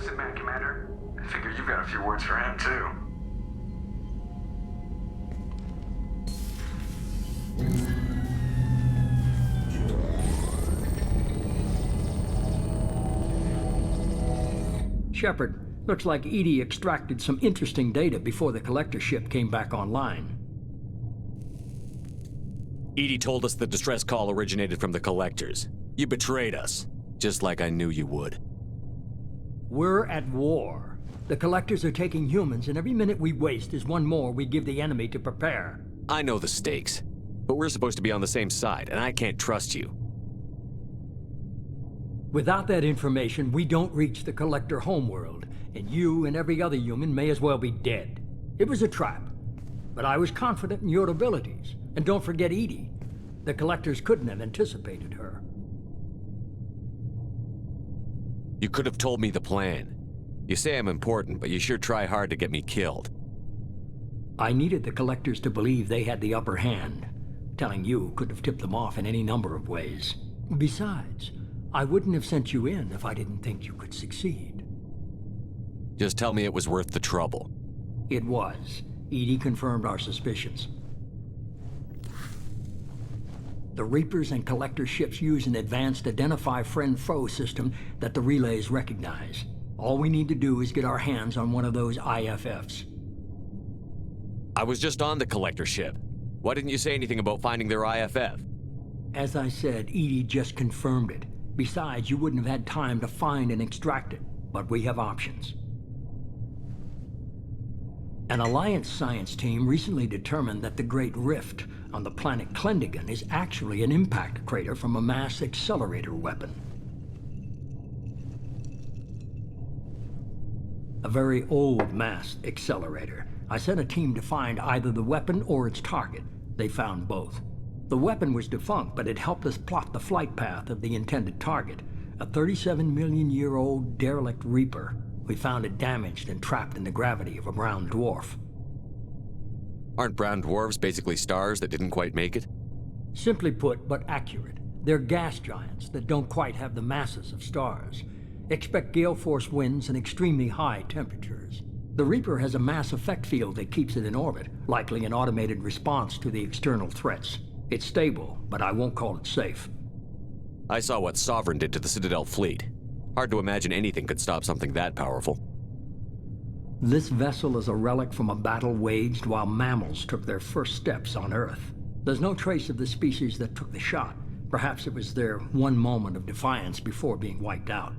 Elusive Man, Commander. I figure you've got a few words for him, too. Shepard, looks like Edie extracted some interesting data before the collector ship came back online. Edie told us the distress call originated from the collectors. You betrayed us, just like I knew you would. We're at war. The collectors are taking humans, and every minute we waste is one more we give the enemy to prepare. I know the stakes, but we're supposed to be on the same side, and I can't trust you. Without that information, we don't reach the collector homeworld, and you and every other human may as well be dead. It was a trap, but I was confident in your abilities. And don't forget Edie. The collectors couldn't have anticipated her. You could have told me the plan. You say I'm important, but you sure try hard to get me killed. I needed the collectors to believe they had the upper hand. Telling you could have tipped them off in any number of ways. Besides, I wouldn't have sent you in if I didn't think you could succeed. Just tell me it was worth the trouble. It was. Edie confirmed our suspicions. The Reapers and Collector ships use an advanced identify friend-foe system that the relays recognize. All we need to do is get our hands on one of those IFFs. I was just on the collector ship. Why didn't you say anything about finding their IFF? As I said, Edie just confirmed it. Besides, you wouldn't have had time to find and extract it, but we have options. An Alliance science team recently determined that the Great Rift on the planet Klendigan is actually an impact crater from a mass accelerator weapon. A very old mass accelerator. I sent a team to find either the weapon or its target. They found both. The weapon was defunct, but it helped us plot the flight path of the intended target, a 37-million-year-old derelict Reaper. We found it damaged and trapped in the gravity of a brown dwarf. Aren't brown dwarves basically stars that didn't quite make it? Simply put, but accurate. They're gas giants that don't quite have the masses of stars. Expect gale force winds and extremely high temperatures. The Reaper has a mass effect field that keeps it in orbit, likely an automated response to the external threats. It's stable, but I won't call it safe. I saw what Sovereign did to the Citadel fleet. Hard to imagine anything could stop something that powerful. This vessel is a relic from a battle waged while mammals took their first steps on Earth. There's no trace of the species that took the shot. Perhaps it was their one moment of defiance before being wiped out.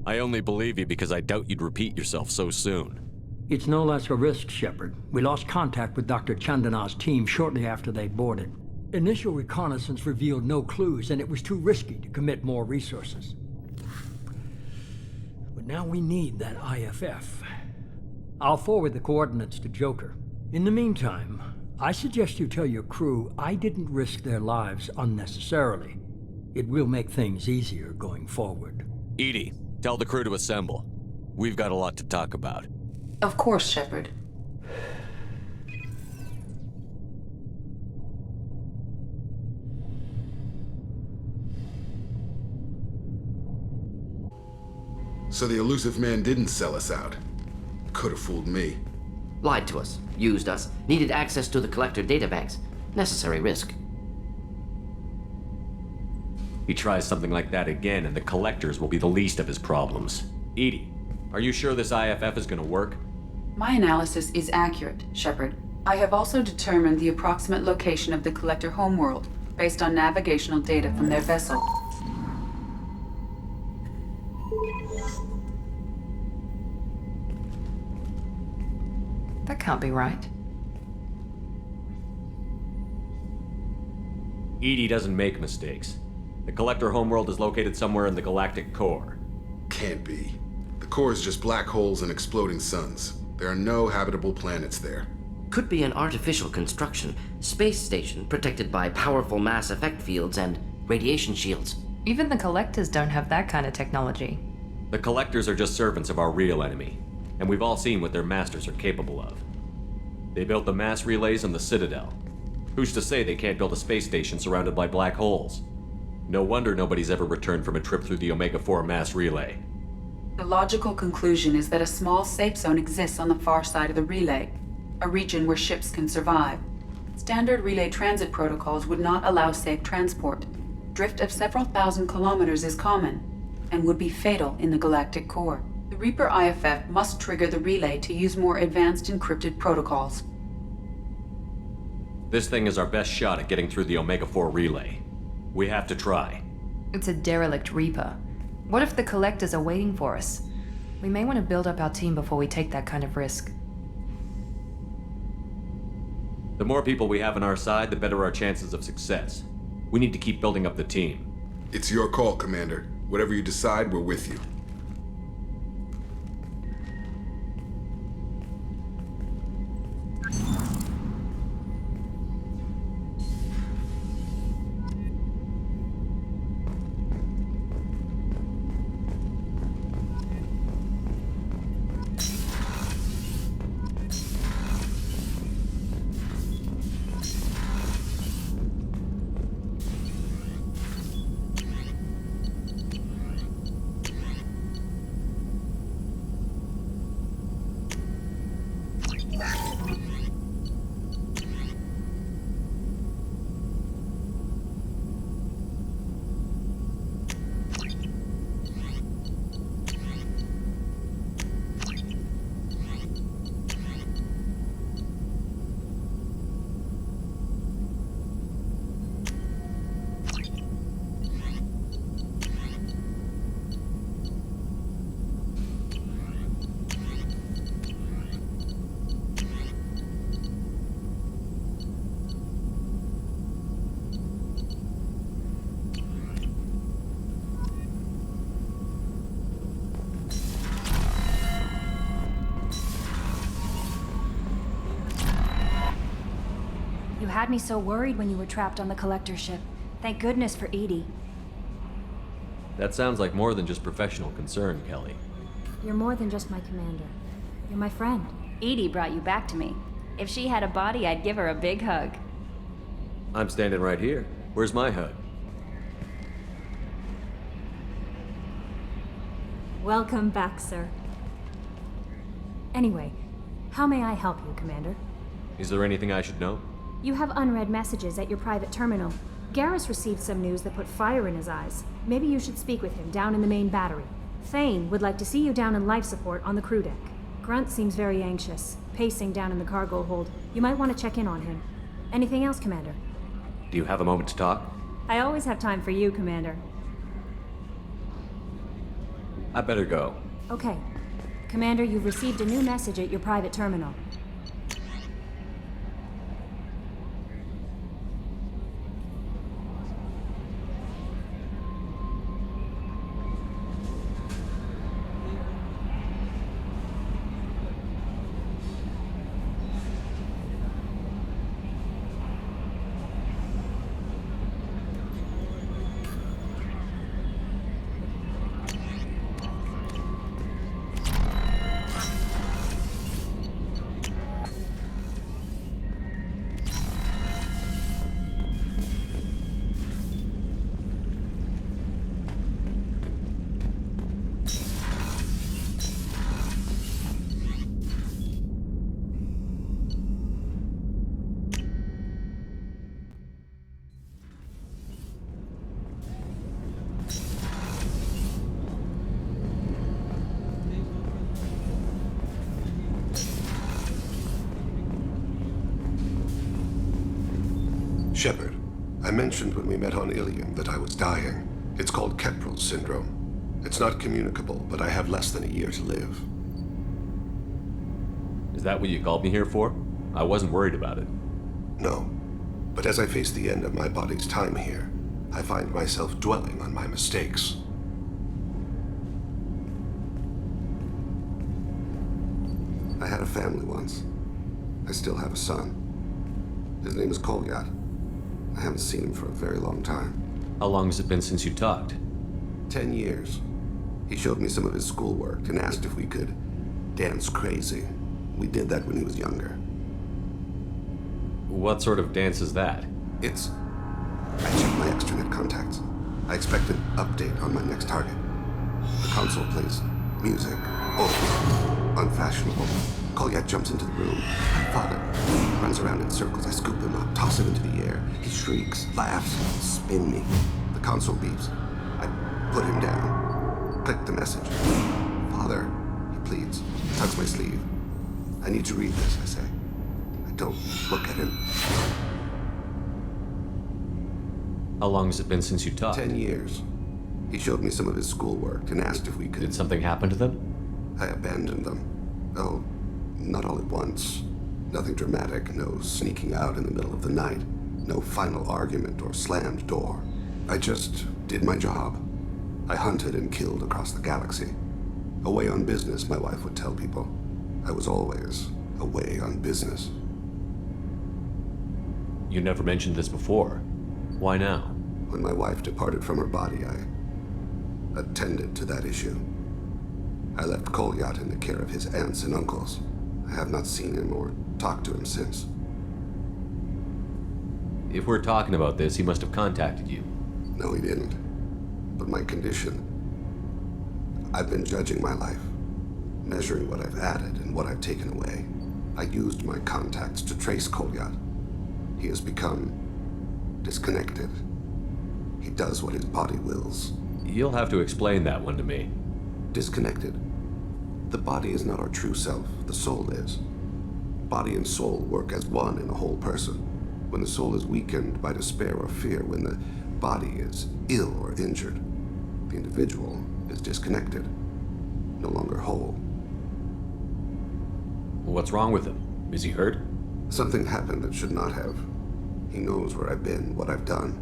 I only believe you because I doubt you'd repeat yourself so soon. It's no less a risk, Shepard. We lost contact with Dr. Chandana's team shortly after they boarded. Initial reconnaissance revealed no clues, and it was too risky to commit more resources. But now we need that IFF. I'll forward the coordinates to Joker. In the meantime, I suggest you tell your crew I didn't risk their lives unnecessarily. It will make things easier going forward. Edie, tell the crew to assemble. We've got a lot to talk about. Of course, Shepard. So the elusive man didn't sell us out. Could have fooled me. Lied to us, used us, needed access to the collector databanks. Necessary risk. He tries something like that again, and the collectors will be the least of his problems. Edie, are you sure this IFF is gonna work? My analysis is accurate, Shepard. I have also determined the approximate location of the collector homeworld based on navigational data from their vessel. That can't be right. Edie doesn't make mistakes. The collector homeworld is located somewhere in the galactic core. Can't be. The core is just black holes and exploding suns. There are no habitable planets there. Could be an artificial construction, space station protected by powerful mass effect fields and radiation shields. Even the collectors don't have that kind of technology. The collectors are just servants of our real enemy, and we've all seen what their masters are capable of. They built the mass relays in the Citadel. Who's to say they can't build a space station surrounded by black holes? No wonder nobody's ever returned from a trip through the Omega-4 mass relay. The logical conclusion is that a small safe zone exists on the far side of the relay, a region where ships can survive. Standard relay transit protocols would not allow safe transport. Drift of several thousand kilometers is common, and would be fatal in the galactic core. The Reaper IFF must trigger the relay to use more advanced encrypted protocols. This thing is our best shot at getting through the Omega-4 relay. We have to try. It's a derelict Reaper. What if the Collectors are waiting for us? We may want to build up our team before we take that kind of risk. The more people we have on our side, the better our chances of success. We need to keep building up the team. It's your call, Commander. Whatever you decide, we're with you. You had me so worried when you were trapped on the collector ship. Thank goodness for Edie. That sounds like more than just professional concern, Kelly. You're more than just my commander. You're my friend. Edie brought you back to me. If she had a body, I'd give her a big hug. I'm standing right here. Where's my hug? Welcome back, sir. Anyway, how may I help you, Commander? Is there anything I should know? You have unread messages at your private terminal. Garrus received some news that put fire in his eyes. Maybe you should speak with him down in the main battery. Thane would like to see you down in life support on the crew deck. Grunt seems very anxious, pacing down in the cargo hold. You might want to check in on him. Anything else, Commander? Do you have a moment to talk? I always have time for you, Commander. I better go. Okay. Commander, you've received a new message at your private terminal. Shepard, I mentioned when we met on Ilium that I was dying. It's called Kepral's syndrome. It's not communicable, but I have less than a year to live. Is that what you called me here for? I wasn't worried about it. No, but as I face the end of my body's time here, I find myself dwelling on my mistakes. I had a family once. I still have a son. His name is Kolyat. I haven't seen him for a very long time. How long has it been since you talked? 10 years. He showed me some of his schoolwork and asked if we could dance crazy. We did that when he was younger. What sort of dance is that? I checked my extranet contacts. I expect an update on my next target. The console plays Music. Old. Unfashionable. Kolyat jumps into the room. My father runs around in circles. I scoop him up, toss him into the air. He shrieks, laughs, spin me. The console beeps. I put him down. Click the message. Father, he pleads. Tugs my sleeve. I need to read this, I say. I don't look at him. How long has it been since you taught? 10 years. He showed me some of his schoolwork and asked if we could... Did something happen to them? I abandoned them. Oh, not all at once. Nothing dramatic, no sneaking out in the middle of the night, no final argument or slammed door. I just did my job. I hunted and killed across the galaxy. Away on business, my wife would tell people. I was always away on business. You never mentioned this before. Why now? When my wife departed from her body, I attended to that issue. I left Kolyat in the care of his aunts and uncles. I have not seen him or talked to him since. If we're talking about this, he must have contacted you. No, he didn't. But my condition... I've been judging my life, measuring what I've added and what I've taken away. I used my contacts to trace Kolyat. He has become disconnected. He does what his body wills. You'll have to explain that one to me. Disconnected. The body is not our true self, the soul is. Body and soul work as one in a whole person. When the soul is weakened by despair or fear, when the body is ill or injured, the individual is disconnected, no longer whole. What's wrong with him? Is he hurt? Something happened that should not have. He knows where I've been, what I've done.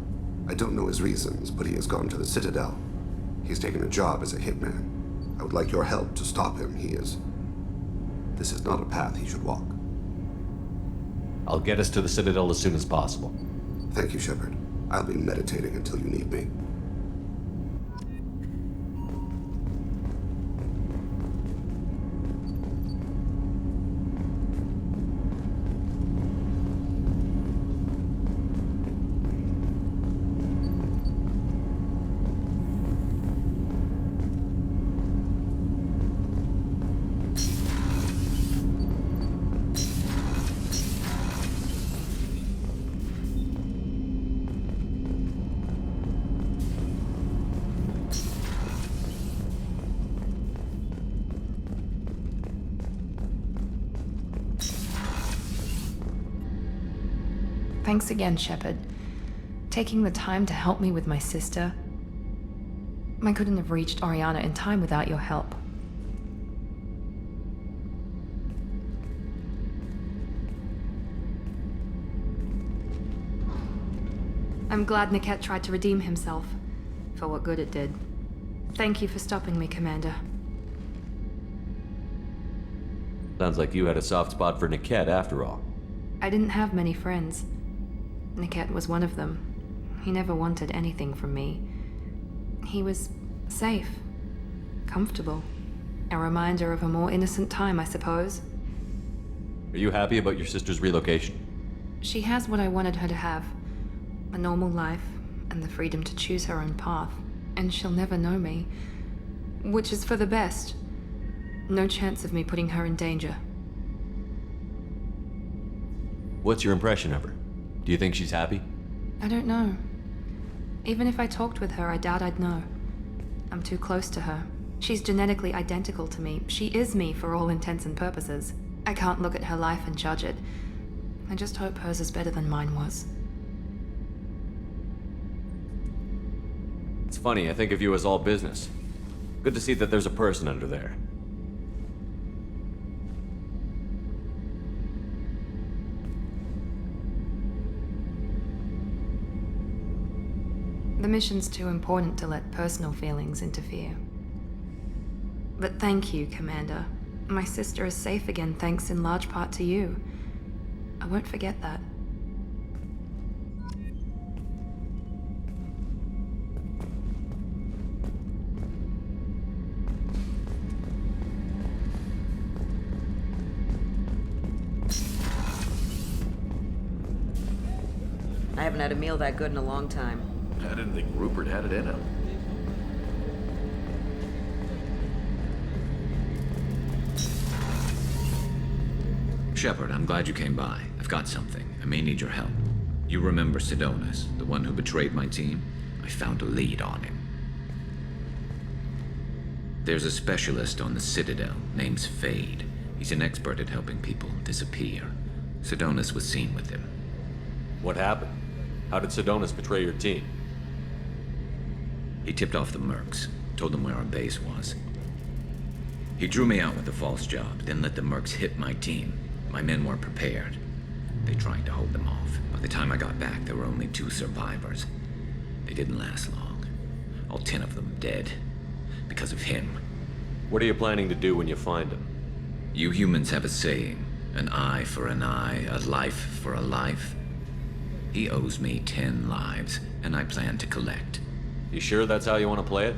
I don't know his reasons, but he has gone to the Citadel. He's taken a job as a hitman. I would like your help to stop him. This is not a path he should walk. I'll get us to the Citadel as soon as possible. Thank you, Shepard. I'll be meditating until you need me. Thanks again, Shepard. Taking the time to help me with my sister. I couldn't have reached Oriana in time without your help. I'm glad Niket tried to redeem himself, for what good it did. Thank you for stopping me, Commander. Sounds like you had a soft spot for Niket after all. I didn't have many friends. Niket was one of them. He never wanted anything from me. He was safe, comfortable. A reminder of a more innocent time, I suppose. Are you happy about your sister's relocation? She has what I wanted her to have. A normal life, and the freedom to choose her own path. And she'll never know me. Which is for the best. No chance of me putting her in danger. What's your impression of her? Do you think she's happy? I don't know. Even if I talked with her, I doubt I'd know. I'm too close to her. She's genetically identical to me. She is me for all intents and purposes. I can't look at her life and judge it. I just hope hers is better than mine was. It's funny, I think of you as all business. Good to see that there's a person under there. The mission's too important to let personal feelings interfere. But thank you, Commander. My sister is safe again thanks in large part to you. I won't forget that. I haven't had a meal that good in a long time. I didn't think Rupert had it in him. Shepard, I'm glad you came by. I've got something. I may need your help. You remember Sidonus, the one who betrayed my team? I found a lead on him. There's a specialist on the Citadel, named Fade. He's an expert at helping people disappear. Sidonus was seen with him. What happened? How did Sidonus betray your team? He tipped off the mercs, told them where our base was. He drew me out with a false job, then let the mercs hit my team. My men weren't prepared. They tried to hold them off. By the time I got back, there were only 2 survivors. They didn't last long. All 10 of them dead. Because of him. What are you planning to do when you find him? You humans have a saying, an eye for an eye, a life for a life. He owes me 10 lives, and I plan to collect. You sure that's how you want to play it?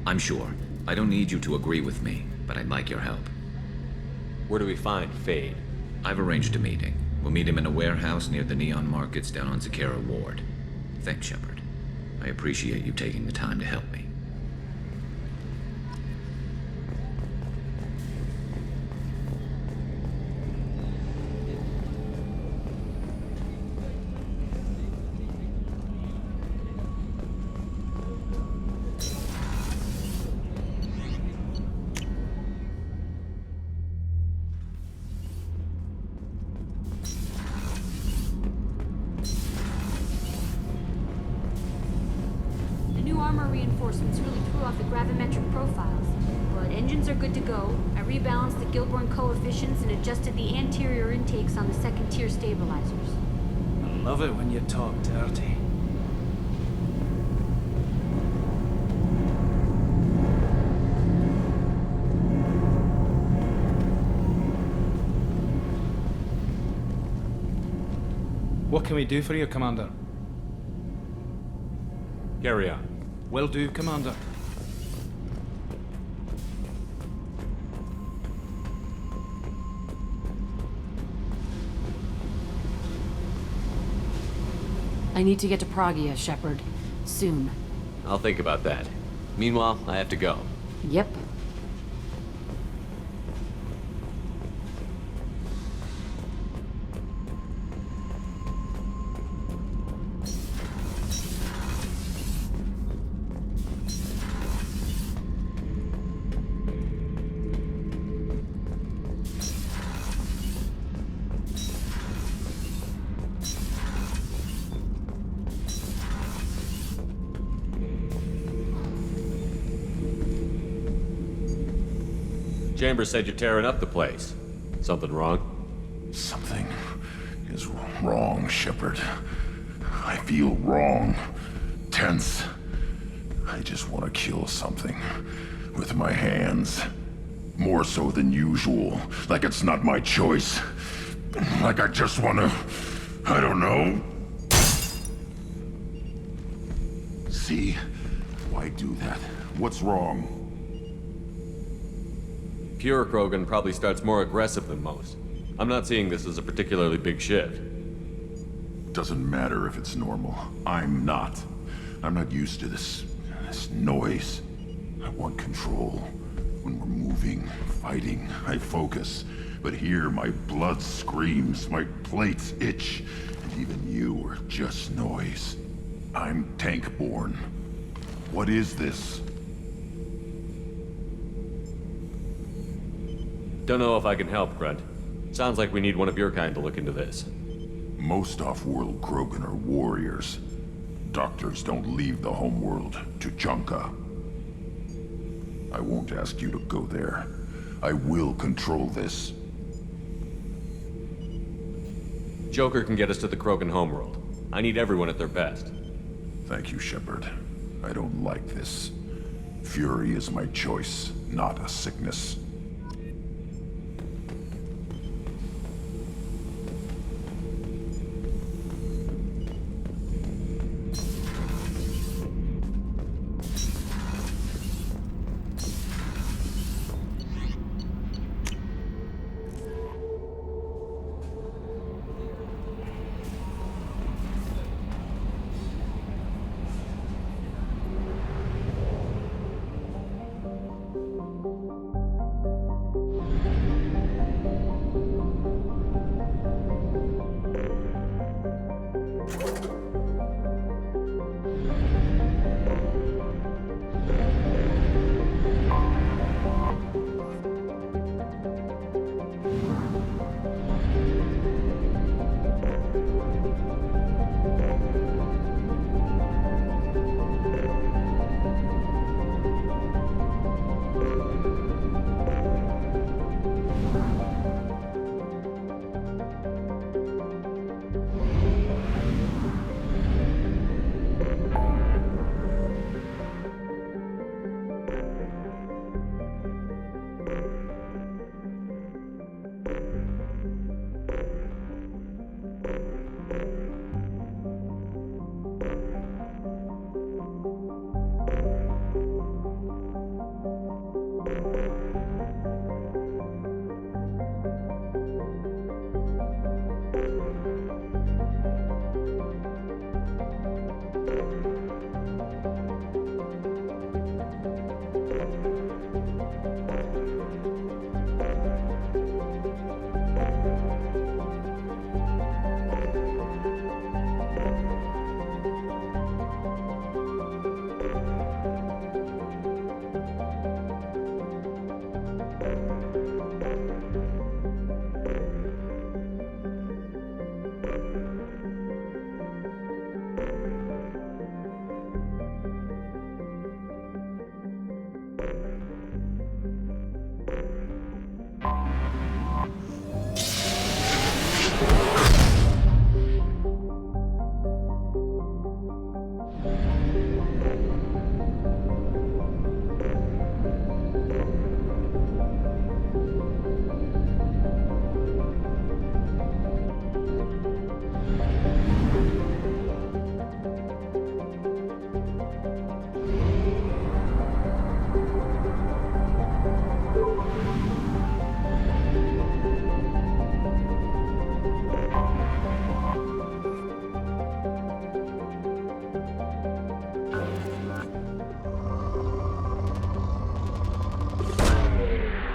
I'm sure. I don't need you to agree with me, but I'd like your help. Where do we find Fade? I've arranged a meeting. We'll meet him in a warehouse near the Neon Markets down on Zakera Ward. Thanks, Shepard. I appreciate you taking the time to help me. Reinforcements really threw off the gravimetric profiles. But engines are good to go. I rebalanced the Gilborn coefficients and adjusted the anterior intakes on the second-tier stabilizers. I love it when you talk dirty. What can we do for you, Commander? Carry on. Will do, Commander. I need to get to Pragia, Shepard. Soon. I'll think about that. Meanwhile, I have to go. Yep. Chambers said you're tearing up the place. Something wrong? Something is wrong, Shepard. I feel wrong. Tense. I just want to kill something. With my hands. More so than usual. Like it's not my choice. Like I just want to... I don't know. See? Why do that? What's wrong? Pure Krogan probably starts more aggressive than most. I'm not seeing this as a particularly big shift. Doesn't matter if it's normal. I'm not. I'm not used to this noise. I want control. When we're moving, fighting, I focus. But here, my blood screams, my plates itch, and even you are just noise. I'm tank-born. What is this? Don't know if I can help, Grunt. Sounds like we need one of your kind to look into this. Most off-world Krogan are warriors. Doctors don't leave the homeworld to Junka. I won't ask you to go there. I will control this. Joker can get us to the Krogan homeworld. I need everyone at their best. Thank you, Shepard. I don't like this. Fury is my choice, not a sickness.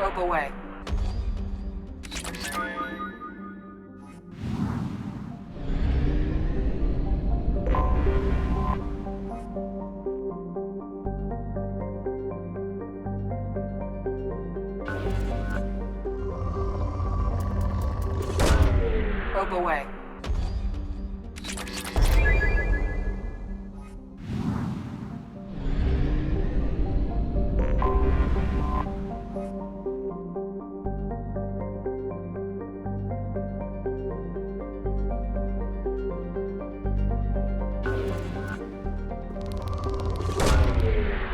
Probe away. Probe away.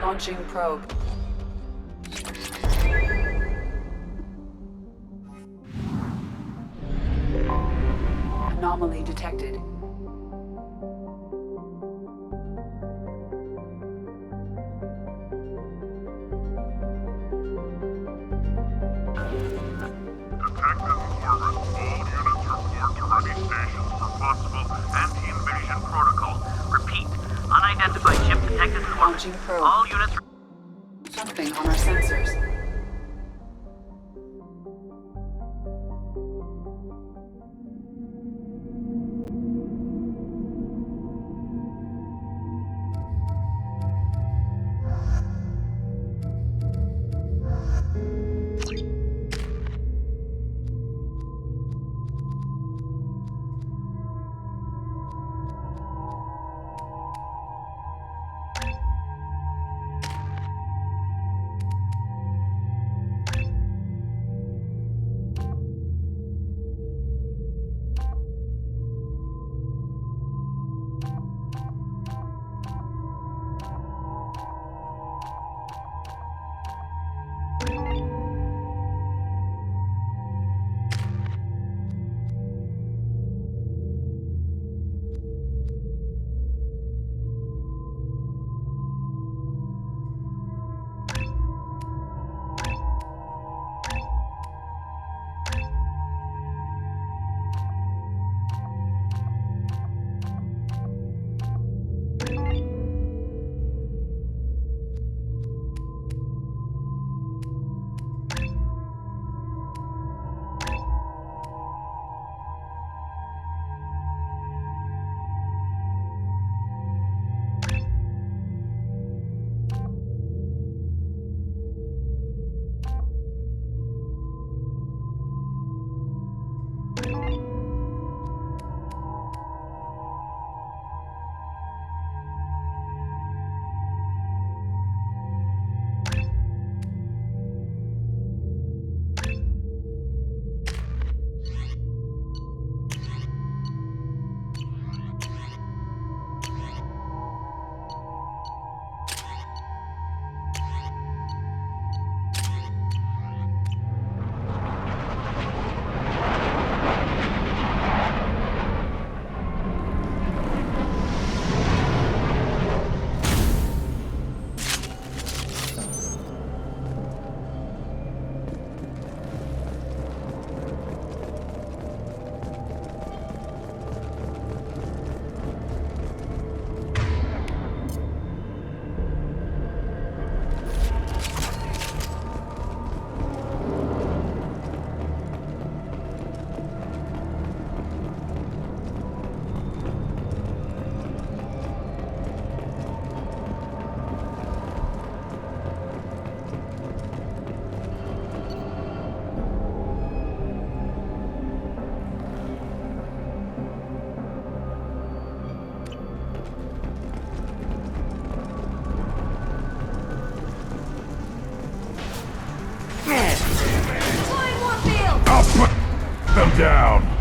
Launching probe. Anomaly detected. Launching probe. All units. Something on our sensors. them down!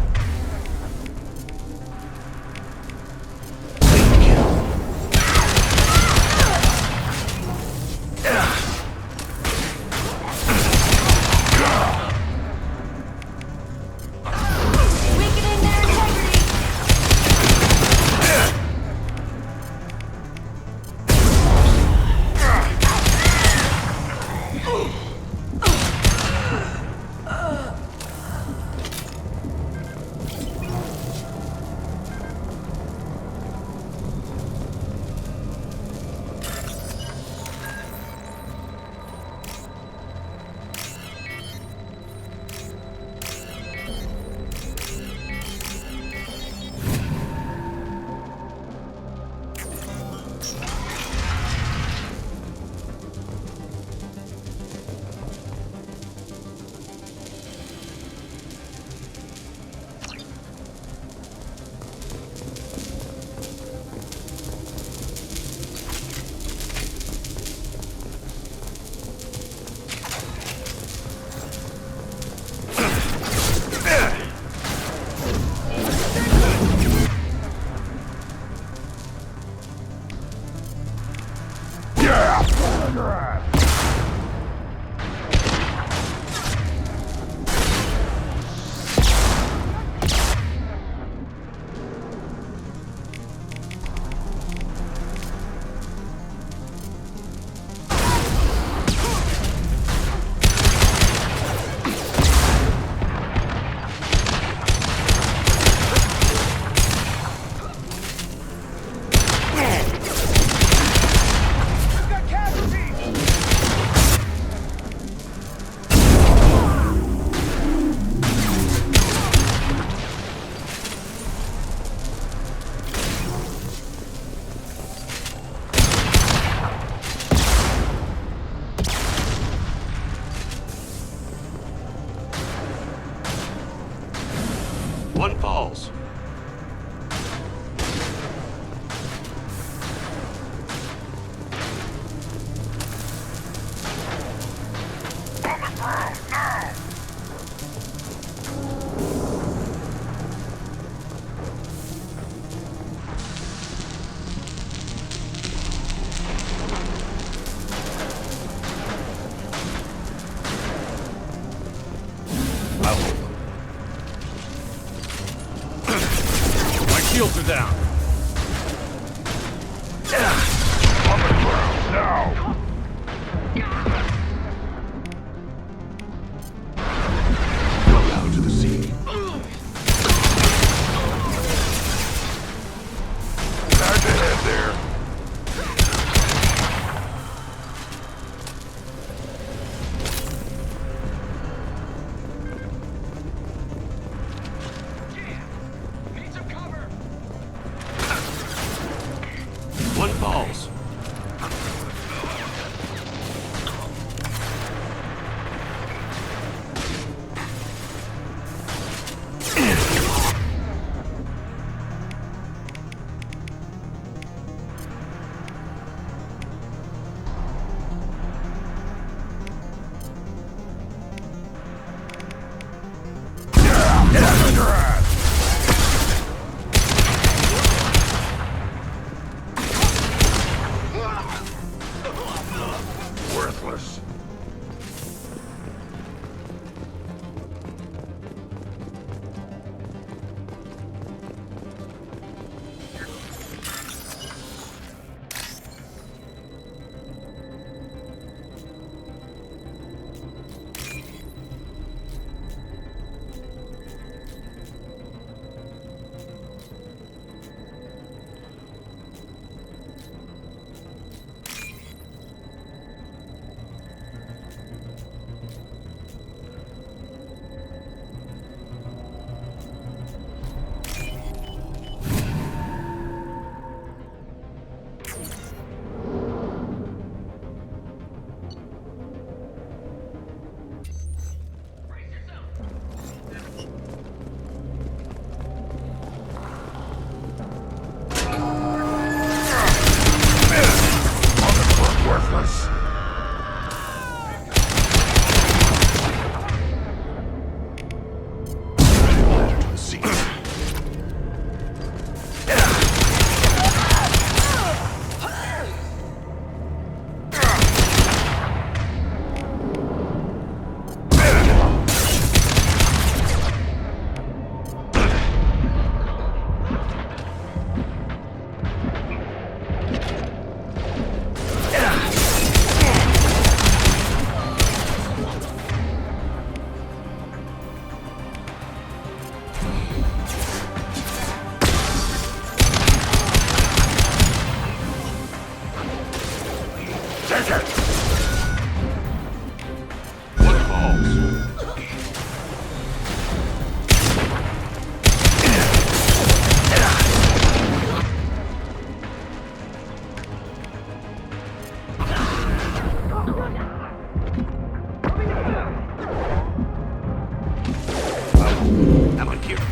One falls. Shields are down. On the ground now. Go down to the sea. Back ahead there. One falls. Worthless. Worthless. Take it! One falls. I'm on here.